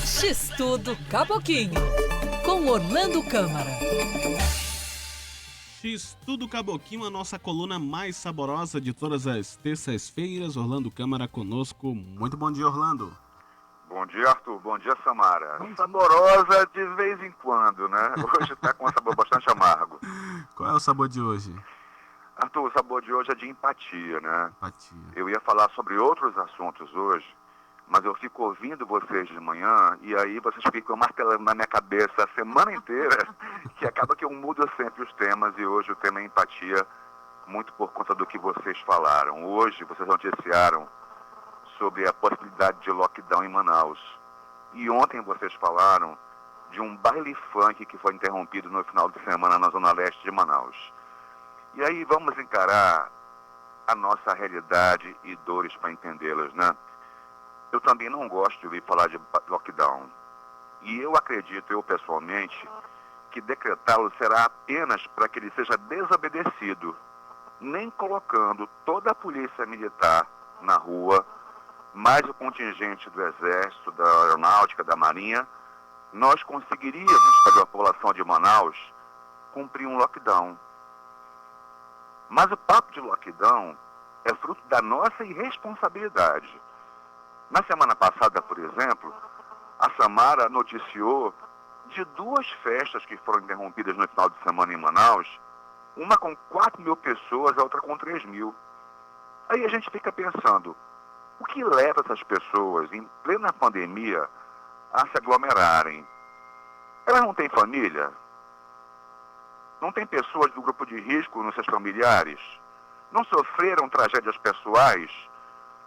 X-Tudo Caboquinho, com Orlando Câmara. X-Tudo Caboquinho, a nossa coluna mais saborosa de todas as terças-feiras. Orlando Câmara conosco. Muito bom dia, Orlando. Bom dia, Arthur. Bom dia, Samara. Saborosa de vez em quando, né? Hoje está com um sabor bastante amargo. Qual é o sabor de hoje? Arthur, o sabor de hoje é de empatia, né? Empatia. Eu ia falar sobre outros assuntos hoje, mas eu fico ouvindo vocês de manhã e aí vocês ficam martelando na minha cabeça a semana inteira, que acaba que eu mudo sempre os temas e hoje o tema é empatia, muito por conta do que vocês falaram. Hoje vocês noticiaram sobre a possibilidade de lockdown em Manaus. E ontem vocês falaram de um baile funk que foi interrompido no final de semana na zona leste de Manaus. E aí vamos encarar a nossa realidade e dores para entendê-las, né? Eu também não gosto de ouvir falar de lockdown. E eu acredito, eu pessoalmente, que decretá-lo será apenas para que ele seja desobedecido, nem colocando toda a polícia militar na rua, mais o contingente do Exército, da Aeronáutica, da Marinha, nós conseguiríamos fazer a população de Manaus cumprir um lockdown. Mas o papo de lockdown é fruto da nossa irresponsabilidade. Na semana passada, por exemplo, a Samara noticiou de 2 festas que foram interrompidas no final de semana em Manaus, uma com 4.000 pessoas, a outra com 3.000. Aí a gente fica pensando, o que leva essas pessoas, em plena pandemia, a se aglomerarem? Elas não têm família? Não tem pessoas do grupo de risco nos seus familiares? Não sofreram tragédias pessoais?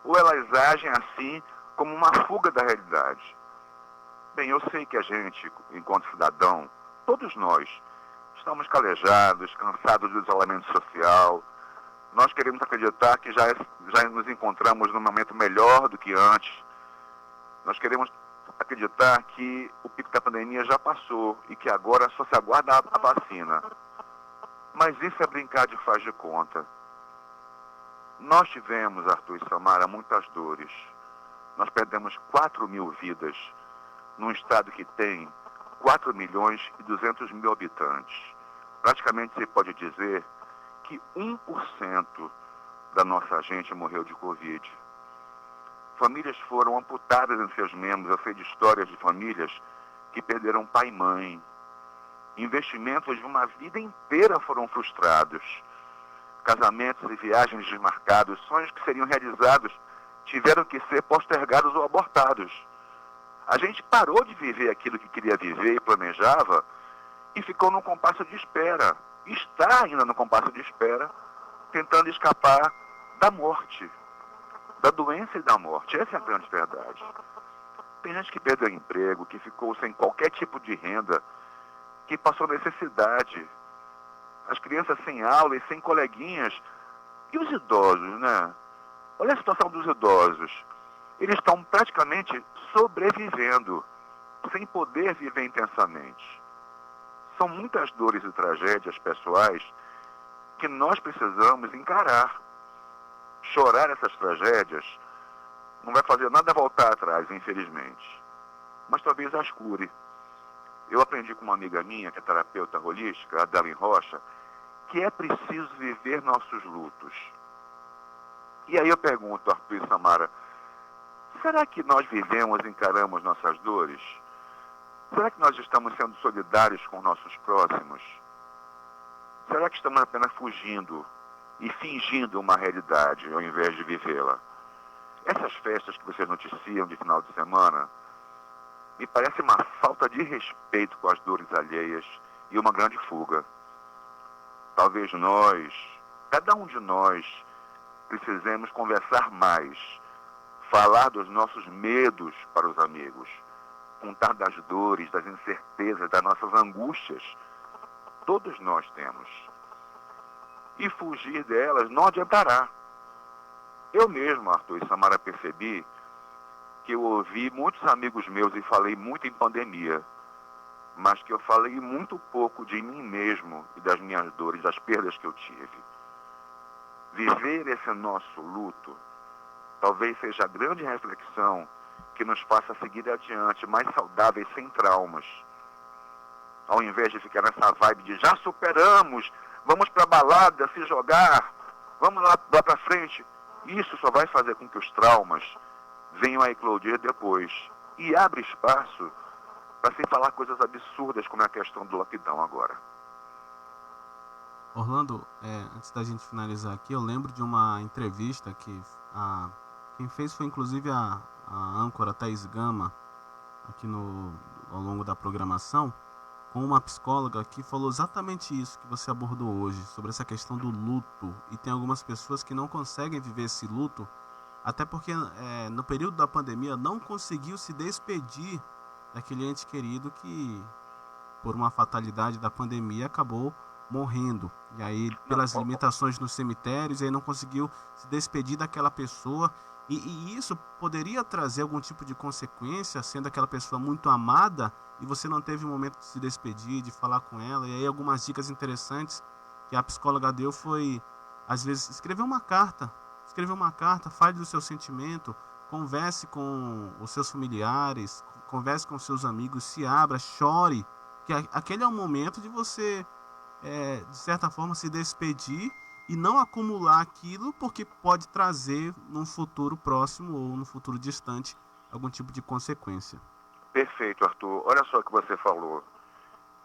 Ou elas agem assim como uma fuga da realidade? Bem, eu sei que a gente, enquanto cidadão, todos nós, estamos calejados, cansados do isolamento social. Nós queremos acreditar que já nos encontramos num momento melhor do que antes. Nós queremos acreditar que o pico da pandemia já passou e que agora só se aguarda a vacina. Mas isso é brincar de faz de conta. Nós tivemos, Arthur e Samara, muitas dores. Nós perdemos 4.000 vidas num estado que tem 4.200.000 habitantes. Praticamente se pode dizer que 1% da nossa gente morreu de Covid. Famílias foram amputadas em seus membros. Eu sei de histórias de famílias que perderam pai e mãe. Investimentos de uma vida inteira foram frustrados. Casamentos e viagens desmarcados, sonhos que seriam realizados, tiveram que ser postergados ou abortados. A gente parou de viver aquilo que queria viver e planejava e ficou num compasso de espera. Está ainda no compasso de espera, tentando escapar da morte, da doença e da morte. Essa é a grande verdade. Tem gente que perdeu emprego, que ficou sem qualquer tipo de renda, que passou necessidade. As crianças sem aula e sem coleguinhas. E os idosos, né? Olha a situação dos idosos. Eles estão praticamente sobrevivendo, sem poder viver intensamente. São muitas dores e tragédias pessoais que nós precisamos encarar. Chorar essas tragédias não vai fazer nada voltar atrás, infelizmente. Mas talvez as cure. Eu aprendi com uma amiga minha, que é terapeuta holística, a Adelen Rocha, que é preciso viver nossos lutos. E aí eu pergunto, Arthur e Samara, será que nós vivemos e encaramos nossas dores? Será que nós estamos sendo solidários com nossos próximos? Será que estamos apenas fugindo e fingindo uma realidade ao invés de vivê-la? Essas festas que vocês noticiam de final de semana me parece uma falta de respeito com as dores alheias e uma grande fuga. Talvez nós, cada um de nós, precisemos conversar mais, falar dos nossos medos para os amigos, contar das dores, das incertezas, das nossas angústias. Todos nós temos. E fugir delas não adiantará. Eu mesmo, Arthur e Samara, percebi que eu ouvi muitos amigos meus e falei muito em pandemia, mas que eu falei muito pouco de mim mesmo e das minhas dores, das perdas que eu tive. Viver esse nosso luto talvez seja a grande reflexão que nos faça seguir adiante, mais saudáveis, sem traumas. Ao invés de ficar nessa vibe de já superamos, vamos para a balada, se jogar, vamos lá para frente. Isso só vai fazer com que os traumas venham a eclodir depois. E abre espaço para se falar coisas absurdas como é a questão do lockdown agora. Orlando, antes da gente finalizar aqui, eu lembro de uma entrevista que quem fez foi inclusive a âncora Thaís Gama, aqui ao longo da programação, com uma psicóloga que falou exatamente isso que você abordou hoje, sobre essa questão do luto. E tem algumas pessoas que não conseguem viver esse luto, até porque no período da pandemia não conseguiu se despedir daquele ente querido que, por uma fatalidade da pandemia, acabou morrendo. E aí, pelas limitações nos cemitérios, aí não conseguiu se despedir daquela pessoa. E isso poderia trazer algum tipo de consequência, sendo aquela pessoa muito amada, e você não teve o momento de se despedir, de falar com ela. E aí algumas dicas interessantes que a psicóloga deu foi, às vezes, escrever uma carta, fale do seu sentimento, converse com os seus familiares, converse com os seus amigos, se abra, chore, que aquele é o momento de você, de certa forma, se despedir e não acumular aquilo, porque pode trazer num futuro próximo ou num futuro distante algum tipo de consequência. Perfeito, Arthur. Olha só o que você falou.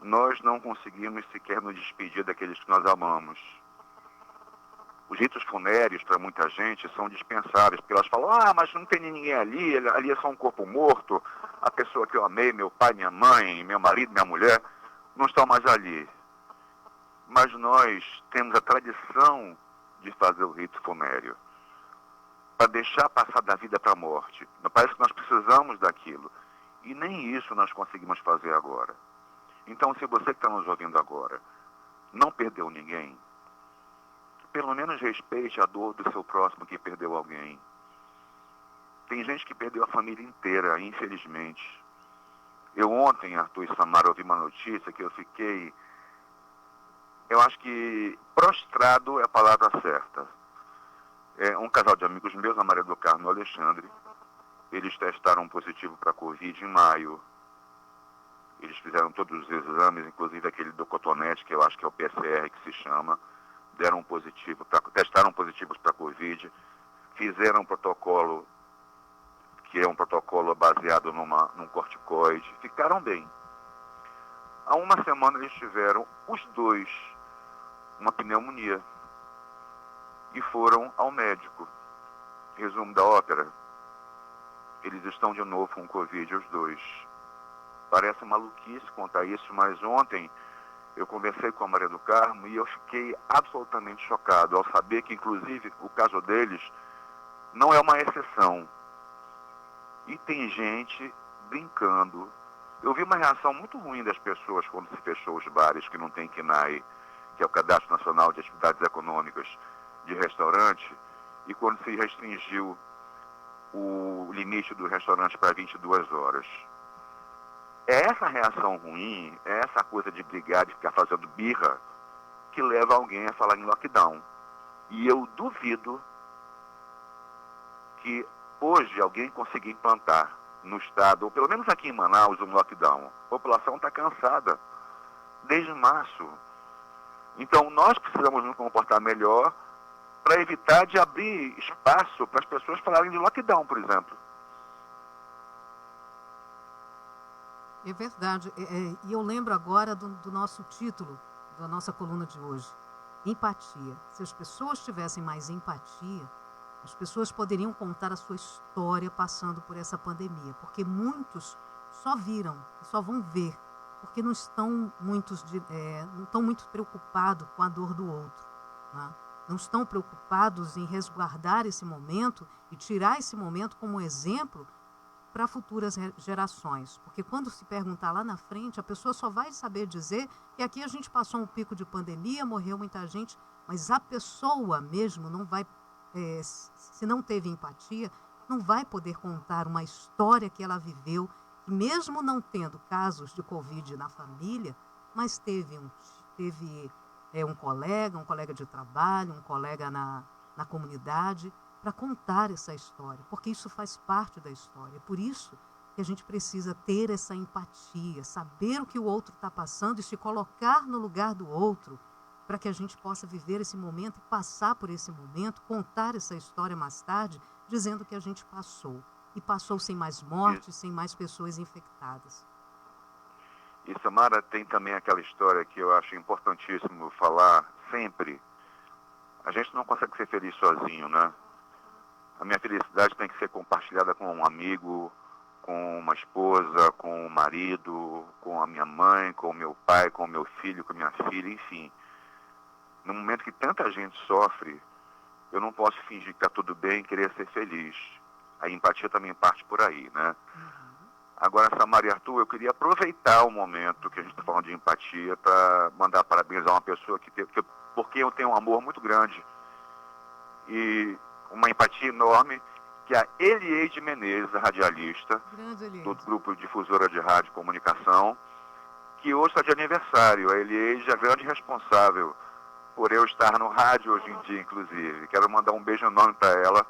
Nós não conseguimos sequer nos despedir daqueles que nós amamos. Os ritos funéreos, para muita gente, são dispensáveis, porque elas falam, mas não tem ninguém ali é só um corpo morto, a pessoa que eu amei, meu pai, minha mãe, meu marido, minha mulher, não estão mais ali. Mas nós temos a tradição de fazer o rito funéreo, para deixar passar da vida para a morte. Parece que nós precisamos daquilo. E nem isso nós conseguimos fazer agora. Então, se você que está nos ouvindo agora não perdeu ninguém, pelo menos respeite a dor do seu próximo que perdeu alguém. Tem gente que perdeu a família inteira, infelizmente. Eu ontem, Arthur e Samara, ouvi uma notícia que eu acho que prostrado é a palavra certa. Um casal de amigos meus, a Maria do Carmo e o Alexandre, eles testaram positivo para Covid em maio. Eles fizeram todos os exames, inclusive aquele do cotonete, que eu acho que é o PCR que se chama, testaram positivos para Covid, fizeram um protocolo, que é um protocolo baseado num corticoide, ficaram bem. Há uma semana eles tiveram, os dois, uma pneumonia e foram ao médico. Resumo da ópera, eles estão de novo com Covid, os dois. Parece maluquice contar isso, mas ontem eu conversei com a Maria do Carmo e eu fiquei absolutamente chocado ao saber que, inclusive, o caso deles não é uma exceção. E tem gente brincando. Eu vi uma reação muito ruim das pessoas quando se fechou os bares que não tem CNAE, que é o Cadastro Nacional de Atividades Econômicas de Restaurante, e quando se restringiu o limite do restaurante para 22 horas. É essa reação ruim, é essa coisa de brigar, de ficar fazendo birra, que leva alguém a falar em lockdown. E eu duvido que hoje alguém consiga implantar no estado, ou pelo menos aqui em Manaus, um lockdown. A população está cansada, desde março. Então nós precisamos nos comportar melhor para evitar de abrir espaço para as pessoas falarem de lockdown, por exemplo. É verdade. E eu lembro agora do nosso título, da nossa coluna de hoje. Empatia. Se as pessoas tivessem mais empatia, as pessoas poderiam contar a sua história passando por essa pandemia. Porque muitos só viram, só vão ver, porque não estão muito preocupados com a dor do outro, né? Não estão preocupados em resguardar esse momento e tirar esse momento como exemplo para futuras gerações. Porque quando se perguntar lá na frente, a pessoa só vai saber dizer que aqui a gente passou um pico de pandemia, morreu muita gente, mas a pessoa mesmo não vai, se não teve empatia, não vai poder contar uma história que ela viveu, que mesmo não tendo casos de Covid na família, mas teve um colega de trabalho, um colega na comunidade, para contar essa história, porque isso faz parte da história. É por isso que a gente precisa ter essa empatia, saber o que o outro está passando e se colocar no lugar do outro, para que a gente possa viver esse momento e passar por esse momento, contar essa história mais tarde, dizendo que a gente passou. E passou sem mais mortes, sem mais pessoas infectadas. E, Samara, tem também aquela história que eu acho importantíssimo falar sempre. A gente não consegue ser feliz sozinho, né? A minha felicidade tem que ser compartilhada com um amigo, com uma esposa, com um marido, com a minha mãe, com o meu pai, com o meu filho, com a minha filha, enfim. No momento que tanta gente sofre, eu não posso fingir que está tudo bem e querer ser feliz. A empatia também parte por aí, né? Agora, Samara e Arthur, eu queria aproveitar o momento que a gente está falando de empatia para mandar parabéns a uma pessoa porque eu tenho um amor muito grande e uma empatia enorme, que é a Elieide Menezes, a radialista do grupo Difusora de Rádio e Comunicação, que hoje está de aniversário. A Elieide é a grande responsável por eu estar no rádio hoje em dia, inclusive. Quero mandar um beijo enorme para ela,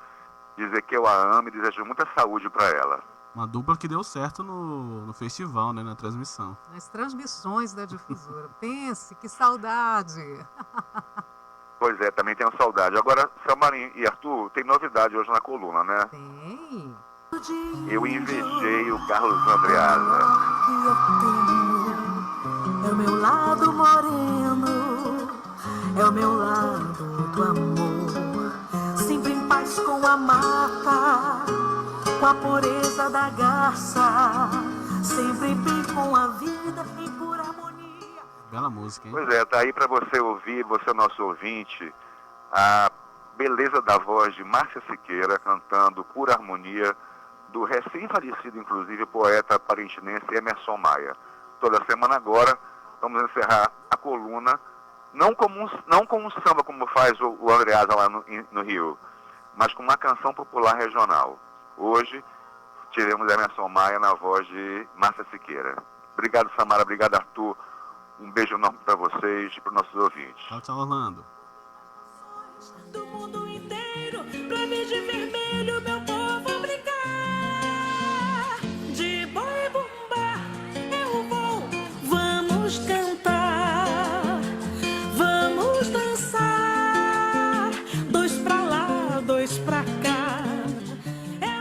dizer que eu a amo e desejo muita saúde para ela. Uma dupla que deu certo no festival, né, na transmissão. Nas transmissões da Difusora. Pense, que saudade! Pois é, também tenho saudade. Agora, Samara e Arthur, tem novidade hoje na coluna, né? Tem. Eu invejei o Carlos Andreasa. É o meu lado moreno, é o meu lado do amor, sempre em paz com a mata, com a pureza da garça, sempre bem com a vida, em pura harmonia. Bela música, hein? Pois é, tá aí para você ouvir, você nosso ouvinte, a beleza da voz de Márcia Siqueira cantando Pura Harmonia, do recém-falecido, inclusive, poeta parintinense Emerson Maia. Toda semana agora, vamos encerrar a coluna, não com um samba como faz o Andreasa lá no Rio, mas com uma canção popular regional. Hoje, tivemos Emerson Maia na voz de Márcia Siqueira. Obrigado, Samara. Obrigado, Arthur. Um beijo enorme para vocês e para os nossos ouvintes. Tchau, tchau, Orlando. Do mundo inteiro.